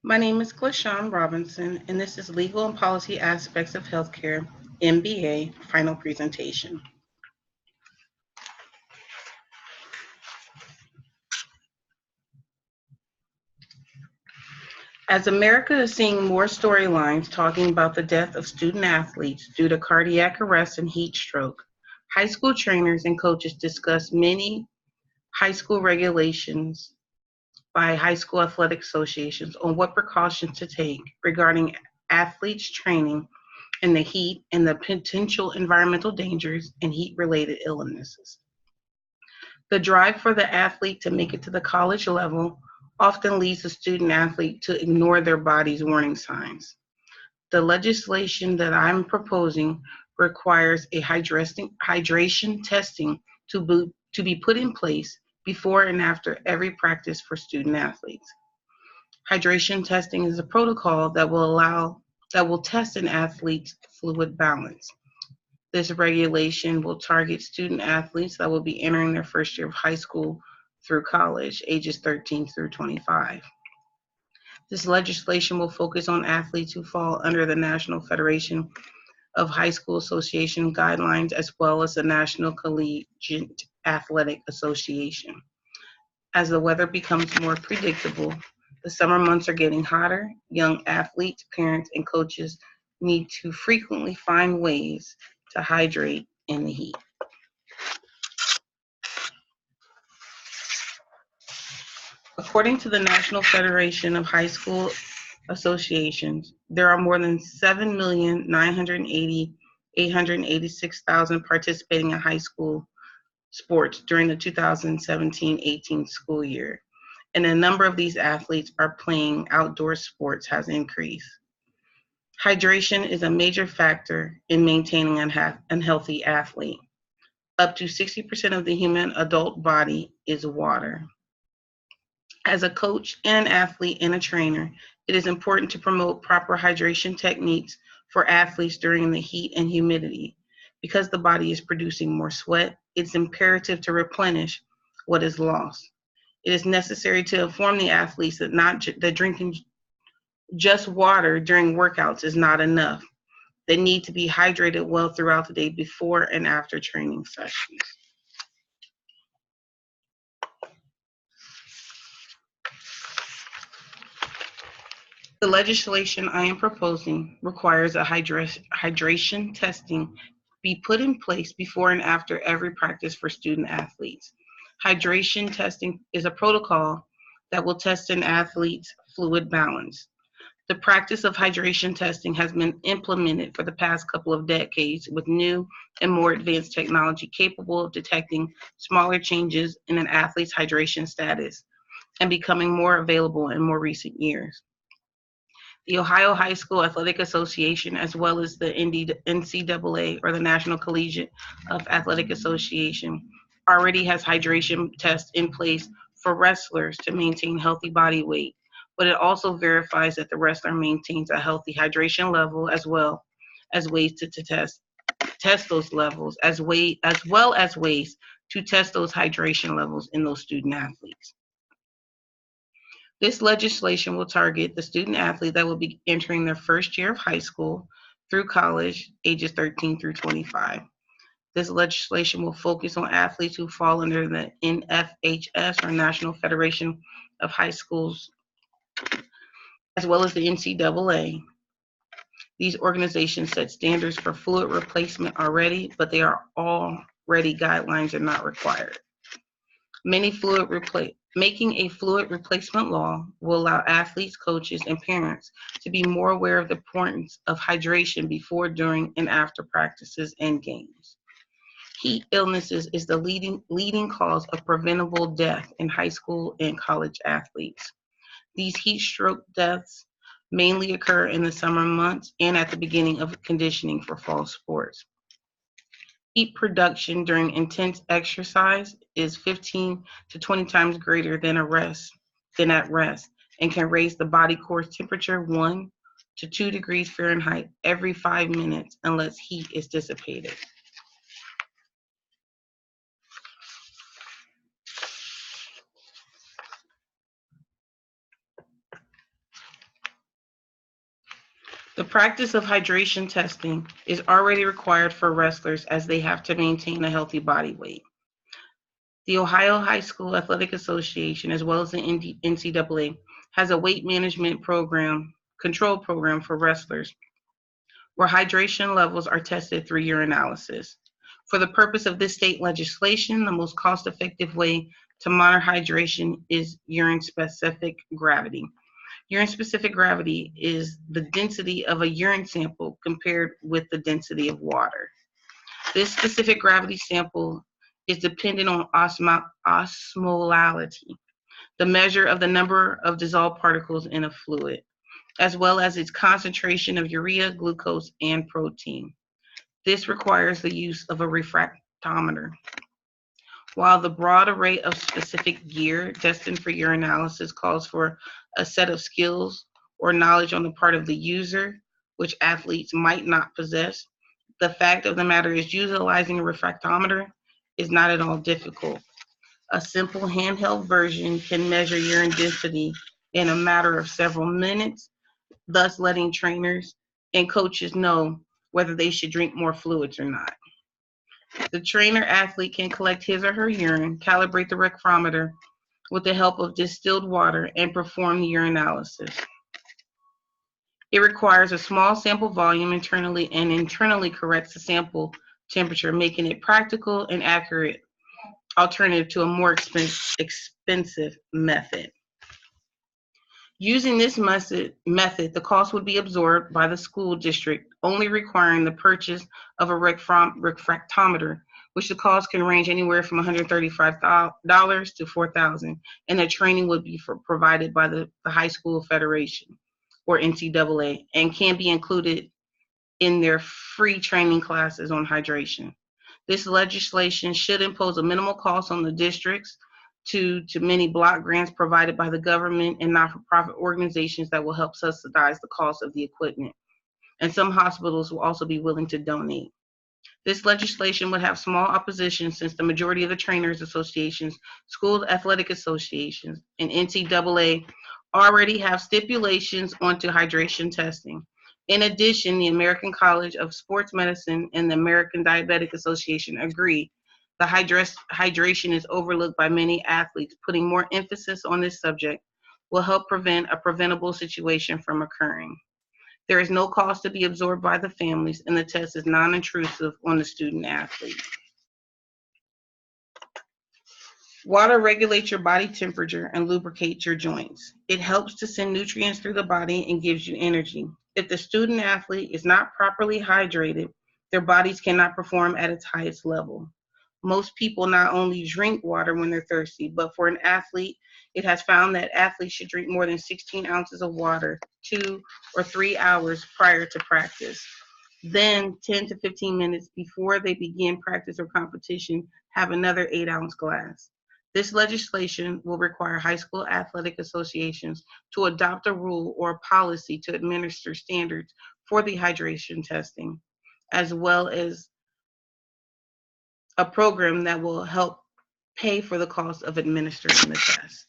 My name is Clashawn Robinson, and this is Legal and Policy Aspects of Healthcare MBA Final Presentation. As America is seeing more storylines talking about the death of student athletes due to cardiac arrest and heat stroke, high school trainers and coaches discuss many high school regulations by high school athletic associations on what precautions to take regarding athletes training in the heat and the potential environmental dangers and heat-related illnesses. The drive for the athlete to make it to the college level often leads the student athlete to ignore their body's warning signs. The legislation that I'm proposing requires a hydration testing to be put in place before and after every practice for student athletes. Hydration testing is a protocol that will test an athlete's fluid balance. This regulation will target student athletes that will be entering their first year of high school through college, ages 13 through 25. This legislation will focus on athletes who fall under the National Federation of High School Association guidelines as well as the National Collegiate Athletic Association. As the weather becomes more predictable, the summer months are getting hotter. Young athletes, parents, and coaches need to frequently find ways to hydrate in the heat. According to the National Federation of High School Associations, there are more than 7,980,886,000 participating in high school sports during the 2017-18 school year, and the number of these athletes are playing outdoor sports has increased. Hydration is a major factor in maintaining an unhealthy athlete. Up to 60% of the human adult body is water. As a coach and an athlete and a trainer, it is important to promote proper hydration techniques for athletes during the heat and humidity. Because the body is producing more sweat, it's imperative to replenish what is lost. It is necessary to inform the athletes that drinking just water during workouts is not enough. They need to be hydrated well throughout the day before and after training sessions. The legislation I am proposing requires a hydration testing be put in place before and after every practice for student athletes. Hydration testing is a protocol that will test an athlete's fluid balance. The practice of hydration testing has been implemented for the past couple of decades with new and more advanced technology capable of detecting smaller changes in an athlete's hydration status and becoming more available in more recent years. The Ohio High School Athletic Association, as well as the NCAA, or the National Collegiate of Athletic Association, already has hydration tests in place for wrestlers to maintain healthy body weight, but it also verifies that the wrestler maintains a healthy hydration level as well as ways to test those levels, as well as ways to test those hydration levels in those student athletes. This legislation will target the student athlete that will be entering their first year of high school through college, ages 13 through 25. This legislation will focus on athletes who fall under the NFHS, or National Federation of High Schools, as well as the NCAA. These organizations set standards for fluid replacement already, but they are already guidelines and not required. Making a fluid replacement law will allow athletes, coaches, and parents to be more aware of the importance of hydration before, during, and after practices and games. Heat illnesses is the leading cause of preventable death in high school and college athletes. These heat stroke deaths mainly occur in the summer months and at the beginning of conditioning for fall sports. Heat production during intense exercise is 15 to 20 times greater than at rest, and can raise the body core temperature 1 to 2 degrees Fahrenheit every 5 minutes unless heat is dissipated. The practice of hydration testing is already required for wrestlers as they have to maintain a healthy body weight. The Ohio High School Athletic Association, as well as the NCAA, has a weight management control program for wrestlers, where hydration levels are tested through urinalysis. For the purpose of this state legislation, the most cost effective way to monitor hydration is urine specific gravity. Urine specific gravity is the density of a urine sample compared with the density of water. This specific gravity sample is dependent on osmolality, the measure of the number of dissolved particles in a fluid, as well as its concentration of urea, glucose, and protein. This requires the use of a refractometer. While the broad array of specific gear destined for urinalysis calls for a set of skills or knowledge on the part of the user, which athletes might not possess, the fact of the matter is utilizing a refractometer is not at all difficult. A simple handheld version can measure urine density in a matter of several minutes, thus letting trainers and coaches know whether they should drink more fluids or not. The trainer athlete can collect his or her urine, calibrate the refractometer with the help of distilled water, and perform the urinalysis. It requires a small sample volume internally and internally corrects the sample temperature, making it practical and accurate alternative to a more expensive method. Using this method, the cost would be absorbed by the school district, only requiring the purchase of a refractometer, which the cost can range anywhere from $135 to $4,000, and the training would be provided by the High School Federation or NCAA, and can be included in their free training classes on hydration. This legislation should impose a minimal cost on the districts to many block grants provided by the government and not-for-profit organizations that will help subsidize the cost of the equipment. And some hospitals will also be willing to donate. This legislation would have small opposition since the majority of the trainers associations, school athletic associations, and NCAA already have stipulations onto hydration testing. In addition, the American College of Sports Medicine and the American Diabetic Association agree the hydration is overlooked by many athletes. Putting more emphasis on this subject will help prevent a preventable situation from occurring. There is no cost to be absorbed by the families, and the test is non-intrusive on the student athlete. Water regulates your body temperature and lubricates your joints. It helps to send nutrients through the body and gives you energy. If the student athlete is not properly hydrated, their bodies cannot perform at its highest level. Most people not only drink water when they're thirsty, but for an athlete, it has found that athletes should drink more than 16 ounces of water 2 or 3 hours prior to practice. Then 10 to 15 minutes before they begin practice or competition, have another 8-ounce glass. This legislation will require high school athletic associations to adopt a rule or a policy to administer standards for the hydration testing, as well as a program that will help pay for the cost of administering the test.